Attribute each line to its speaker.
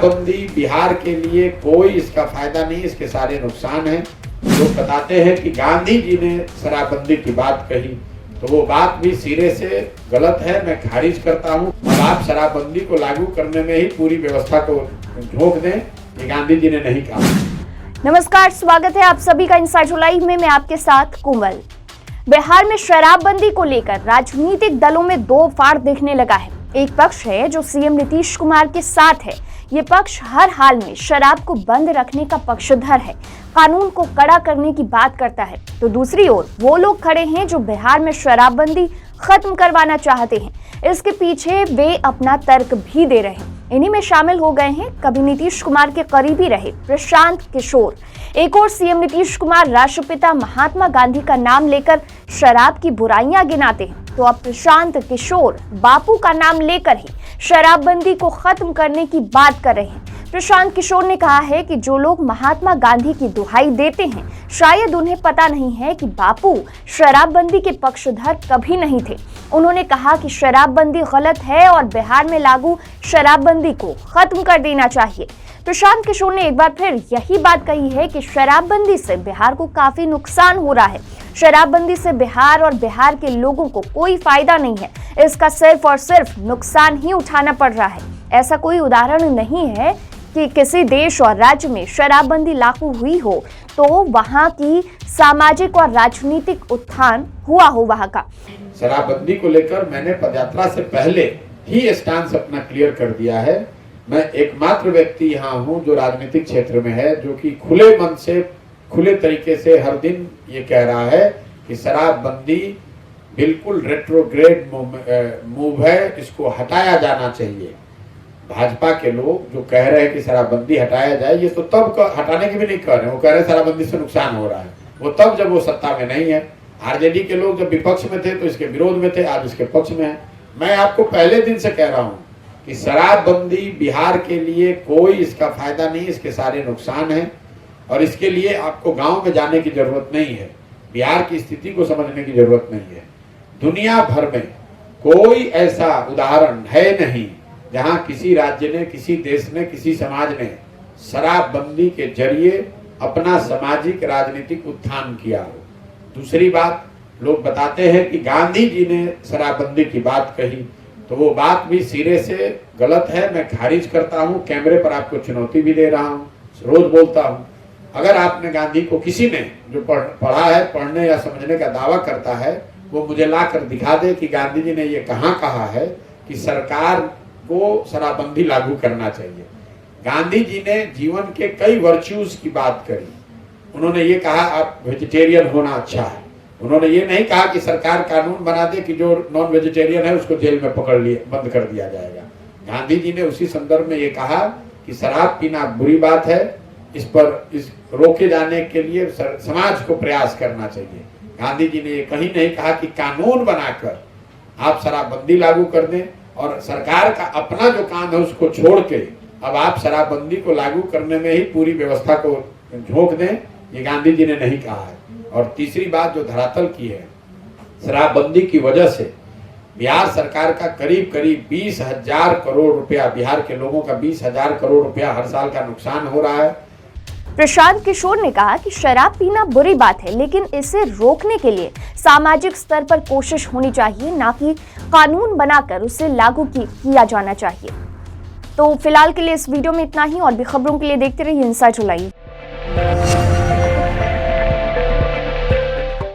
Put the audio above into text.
Speaker 1: शराबबंदी बिहार के लिए कोई इसका फायदा नहीं, इसके सारे नुकसान हैं। लोग बताते हैं कि गांधी जी ने शराबबंदी की बात कही, तो वो बात भी सिरे से गलत है, मैं खारिज करता हूँ। अब आप शराबबंदी को लागू करने में ही पूरी व्यवस्था को झोंक दें, ये गांधी जी ने नहीं कहा।
Speaker 2: नमस्कार, स्वागत है आप सभी का इनसाइड लाइव में। मैं आपके साथ कोमल। बिहार में शराबबंदी को लेकर राजनीतिक दलों में दो फाड़ देखने लगा है। एक पक्ष है जो सीएम नीतीश कुमार के साथ है, ये पक्ष हर हाल में शराब को बंद रखने का पक्षधर है, कानून को कड़ा करने की बात करता है। तो दूसरी ओर वो लोग खड़े हैं जो बिहार में शराबबंदी खत्म करवाना चाहते हैं। इसके पीछे वे अपना तर्क भी दे रहे हैं। इन्हीं में शामिल हो गए हैं कभी नीतीश कुमार के करीबी रहे प्रशांत किशोर। एक और सीएम नीतीश कुमार राष्ट्रपिता महात्मा गांधी का नाम लेकर शराब की बुराइयां गिनाते हैं, तो अब प्रशांत किशोर बापू का नाम लेकर ही शराबबंदी को खत्म करने की बात कर रहे हैं। प्रशांत किशोर ने कहा है कि जो लोग महात्मा गांधी की दुहाई देते हैं, शायद उन्हें पता नहीं है कि बापू शराबबंदी के पक्षधर कभी नहीं थे। उन्होंने कहा कि शराबबंदी गलत है और बिहार में लागू शराबबंदी को खत्म कर देना चाहिए। प्रशांत किशोर ने एक बार फिर यही बात कही है कि शराबबंदी से बिहार को काफी नुकसान हो रहा है। शराबबंदी से बिहार और बिहार के लोगों को कोई फायदा नहीं है, इसका सिर्फ और सिर्फ नुकसान ही उठाना पड़ रहा है। ऐसा कोई उदाहरण नहीं है कि किसी देश और राज्य में शराबबंदी लागू हुई हो तो वहां की सामाजिक और राजनीतिक उत्थान हुआ हो वहां का।
Speaker 1: शराबबंदी को लेकर मैंने पदयात्रा से पहले ही स्टांस अपना क्लियर कर दिया है। मैं एकमात्र व्यक्ति यहाँ हूँ जो राजनीतिक क्षेत्र में है, जो कि खुले मन से, खुले तरीके से हर दिन ये कह रहा है कि शराबबंदी बिल्कुल रेट्रोग्रेड मूव है, इसको हटाया जाना चाहिए। भाजपा के लोग जो कह रहे हैं कि शराबबंदी हटाया जाए, ये तो तब हटाने की भी नहीं कह रहे, वो कह रहे हैं शराबबंदी से नुकसान हो रहा है। वो तब जब वो सत्ता में नहीं है। आरजेडी के लोग जब विपक्ष में थे तो इसके विरोध में थे, आज इसके पक्ष में है। मैं आपको पहले दिन से कह रहा हूँ कि शराबबंदी बिहार के लिए कोई इसका फायदा नहीं, इसके सारे नुकसान हैं और इसके लिए आपको गांव में जाने की जरूरत नहीं है, बिहार की स्थिति को समझने की जरूरत नहीं है। दुनिया भर में कोई ऐसा उदाहरण है नहीं जहां किसी राज्य ने, किसी देश ने, किसी समाज ने शराबबंदी के जरिए अपना सामाजिक राजनीतिक उत्थान किया हो। दूसरी बात, लोग बताते हैं कि गांधी जी ने शराबबंदी की बात कही, तो वो बात भी सिरे से गलत है, मैं खारिज करता हूँ। कैमरे पर आपको चुनौती भी दे रहा हूँ, रोज बोलता हूँ। अगर आपने गांधी को, किसी ने जो पढ़ा है, पढ़ने या समझने का दावा करता है, वो मुझे ला कर दिखा दे कि गांधी जी ने ये कहाँ कहा है कि सरकार को शराबबंदी लागू करना चाहिए। गांधी जी ने जीवन के कई वर्च्यूज की बात करी। उन्होंने ये कहा आप वेजिटेरियन होना अच्छा है। उन्होंने ये नहीं कहा कि सरकार कानून बना दे कि जो नॉन वेजिटेरियन है उसको जेल में पकड़ लिए, बंद कर दिया जाएगा। गांधी जी ने उसी संदर्भ में ये कहा कि शराब पीना बुरी बात है, इस रोके जाने के लिए समाज को प्रयास करना चाहिए। गांधी जी ने ये कहीं नहीं कहा कि कानून बनाकर आप शराबबंदी लागू कर दें और सरकार का अपना जो काम है उसको छोड़ के अब आप शराबबंदी को लागू करने में ही पूरी व्यवस्था को झोंक दें, ये गांधी जी ने नहीं कहा है। और तीसरी बात जो धरातल की है, शराबबंदी की वजह से बिहार सरकार का करीब 20,000 करोड़ रुपया, बिहार के लोगों का 20,000 करोड़ रुपया हर साल का नुकसान हो रहा है।
Speaker 2: प्रशांत किशोर ने कहा कि शराब पीना बुरी बात है, लेकिन इसे रोकने के लिए सामाजिक स्तर पर कोशिश होनी चाहिए, ना कि कानून बनाकर उसे लागू किया जाना चाहिए। तो फिलहाल के लिए इस वीडियो में इतना ही। और भी खबरों के लिए देखते रहिए इनसाइड लाइव।